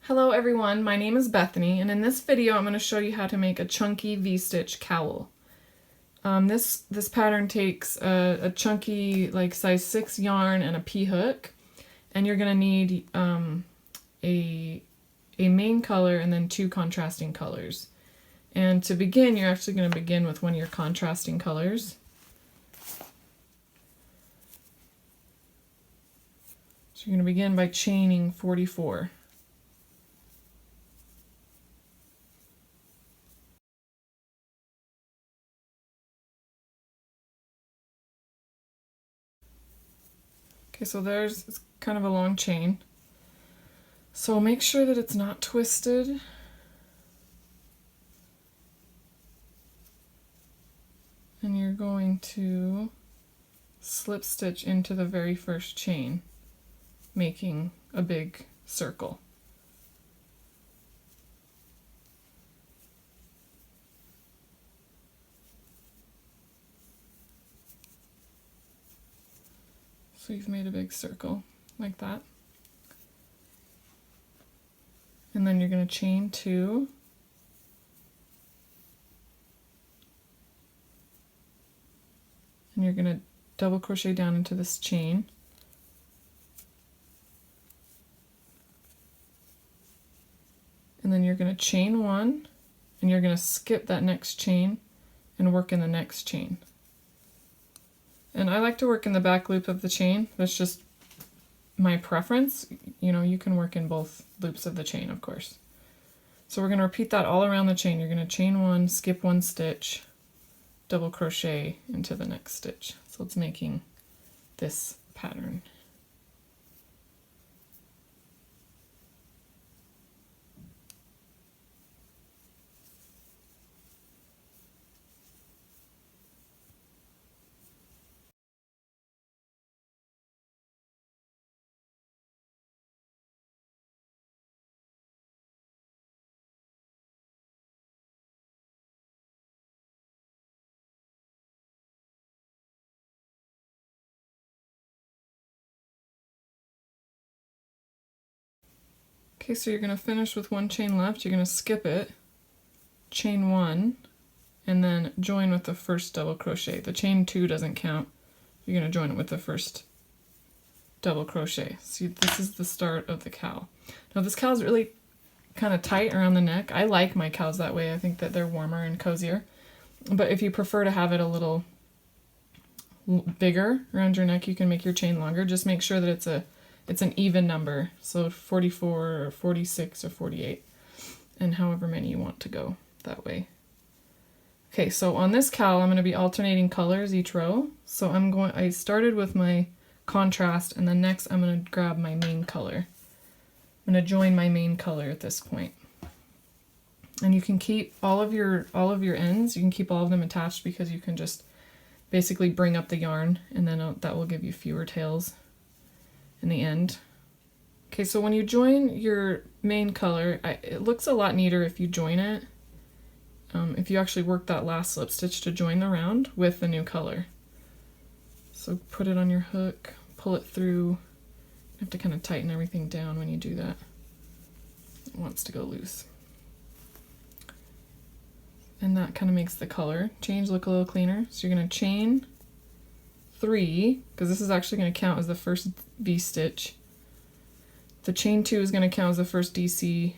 Hello everyone, my name is Bethany, and in this video I'm going to show you how to make a chunky V-stitch cowl. This pattern takes a chunky like size 6 yarn and a P-hook, and you're going to need a main color and then 2 contrasting colors. And to begin, you're actually going to begin with one of your contrasting colors. So you're going to begin by chaining 44. Okay, so it's kind of a long chain. So make sure that it's not twisted. And you're going to slip stitch into the very first chain, making a big circle. So you've made a big circle like that. And then you're going to chain 2. And you're going to double crochet down into this chain. And then you're going to chain 1, and you're going to skip that next chain and work in the next chain. And I like to work in the back loop of the chain. That's just my preference. You know, you can work in both loops of the chain, of course. So we're going to repeat that all around the chain. You're going to chain 1, skip 1 stitch, double crochet into the next stitch. So it's making this pattern. Okay, so you're going to finish with 1 chain left. You're going to skip it, chain 1, and then join with the first double crochet. The chain 2 doesn't count. You're going to join it with the first double crochet. See, this is the start of the cowl. Now this cowl is really kind of tight around the neck. I like my cows that way. I think that they're warmer and cozier. But if you prefer to have it a little bigger around your neck, you can make your chain longer. Just make sure that it's an even number, so 44 or 46 or 48, and however many you want to go that way. Okay, so on this cowl I'm going to be alternating colors each row. So I started with my contrast, and then next I'm going to grab my main color. I'm going to join my main color at this point. And you can keep all of your ends, you can keep all of them attached, because you can just basically bring up the yarn, and then that will give you fewer tails in the end. Okay, so when you join your main color, it looks a lot neater if you join it. If you actually work that last slip stitch to join the round with the new color. So put it on your hook, pull it through. You have to kind of tighten everything down when you do that. It wants to go loose. And that kind of makes the color change look a little cleaner. So you're going to chain 3, because this is actually going to count as the first V-stitch. The chain 2 is going to count as the first DC.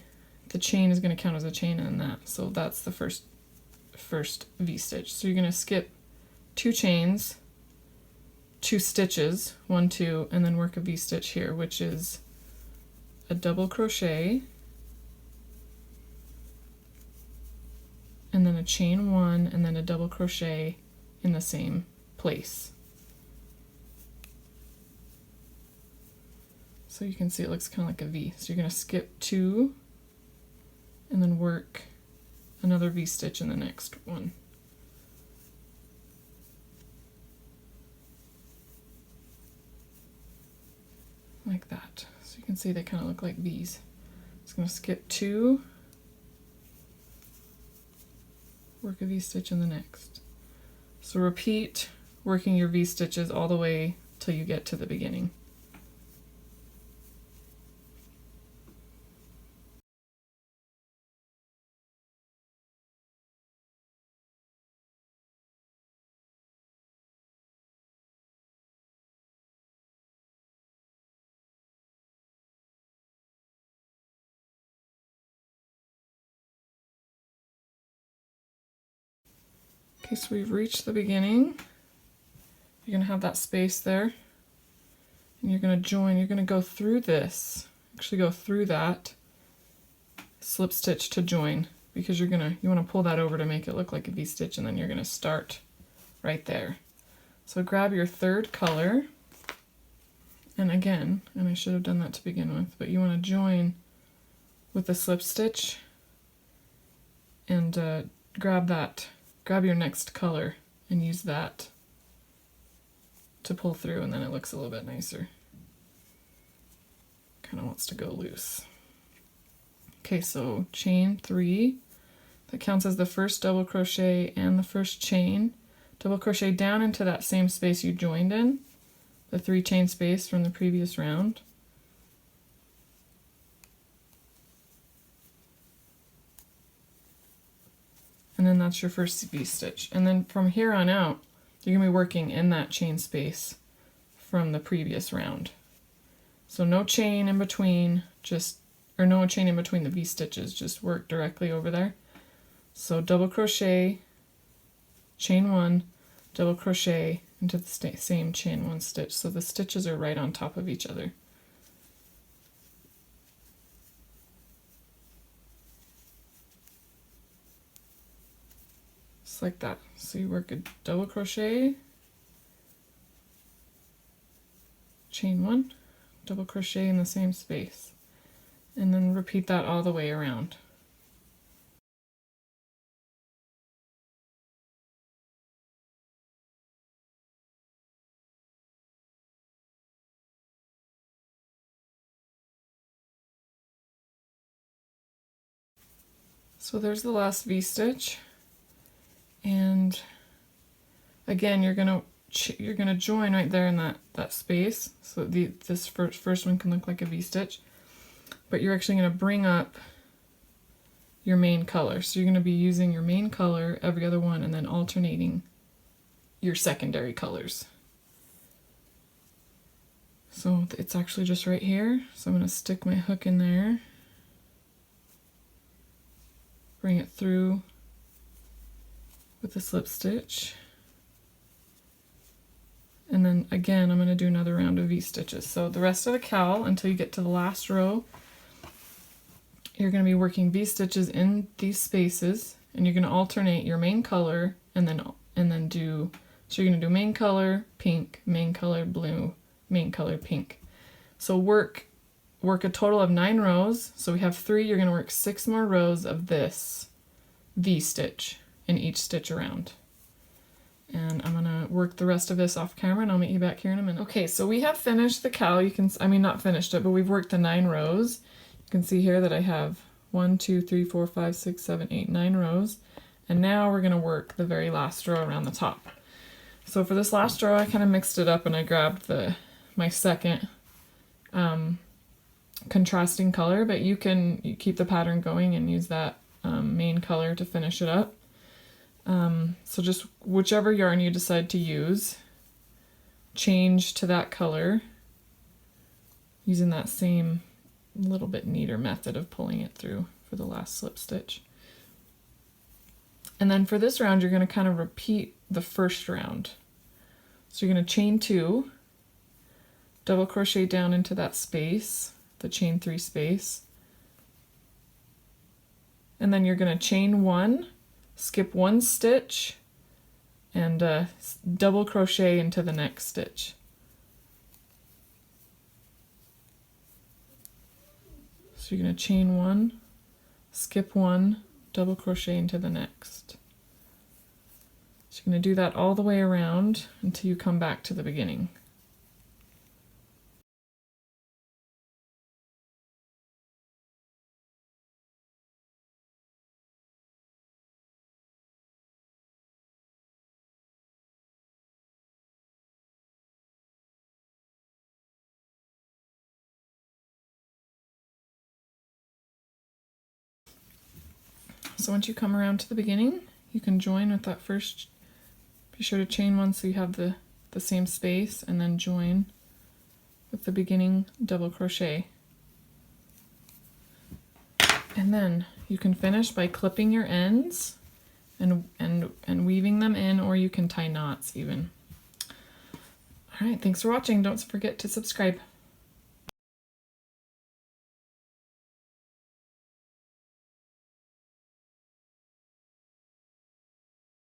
The chain is going to count as a chain, and that. So that's the first V-stitch. So you're going to skip 2 chains, 2 stitches, 1, 2, and then work a V-stitch here, which is a double crochet, and then a chain 1, and then a double crochet in the same place. So you can see it looks kind of like a V. So you're going to skip 2 and then work another V-stitch in the next one. Like that. So you can see they kind of look like V's. Just going to skip 2, work a V-stitch in the next. So repeat working your V-stitches all the way till you get to the beginning. Okay, so we've reached the beginning. You're going to have that space there. And you're going to join, you're going to go through this, actually go through that, slip stitch to join, because you want to pull that over to make it look like a V-stitch, and then you're going to start right there. So grab your third color, and again, and I should have done that to begin with, but you want to join with the slip stitch and grab your next color and use that to pull through, and then it looks a little bit nicer. Kind of wants to go loose. Okay, so chain 3, that counts as the first double crochet and the first chain. Double crochet down into that same space you joined in, the 3 chain space from the previous round. And then that's your first V-stitch. And then from here on out, you're going to be working in that chain space from the previous round. So no chain in between, no chain in between the V-stitches, just work directly over there. So double crochet, chain 1, double crochet into the same chain 1 stitch. So the stitches are right on top of each other. Just like that. So you work a double crochet, chain 1, double crochet in the same space, and then repeat that all the way around. So there's the last V-stitch, and again you're gonna join right there in that space, so this first one can look like a V-stitch, but you're actually going to bring up your main color. So you're going to be using your main color every other one and then alternating your secondary colors. So it's actually just right here, so I'm going to stick my hook in there, bring it through with a slip stitch, and then again I'm going to do another round of V-stitches. So the rest of the cowl, until you get to the last row, you're going to be working V-stitches in these spaces, and you're going to alternate your main color and then do, so you're going to do main color pink, main color blue, main color pink. So work a total of 9 rows. So we have 3, you're going to work 6 more rows of this V-stitch in each stitch around. And I'm going to work the rest of this off camera, and I'll meet you back here in a minute. Okay, so we have finished the cowl. Not finished it, but we've worked the 9 rows. You can see here that I have 1, 2, 3, 4, 5, 6, 7, 8, 9 rows. And now we're going to work the very last row around the top. So for this last row, I kind of mixed it up, and I grabbed my second contrasting color, but you keep the pattern going and use that main color to finish it up. So just whichever yarn you decide to use, change to that color using that same little bit neater method of pulling it through for the last slip stitch. And then for this round, you're going to kind of repeat the first round. So you're going to chain 2, double crochet down into that space, the chain 3 space, and then you're going to chain 1, skip 1 stitch, and double crochet into the next stitch. So you're going to chain 1, skip 1, double crochet into the next. So you're going to do that all the way around until you come back to the beginning. So once you come around to the beginning, you can join with that first, be sure to chain 1 so you have the same space, and then join with the beginning double crochet. And then you can finish by clipping your ends and weaving them in, or you can tie knots even. All right, thanks for watching. Don't forget to subscribe.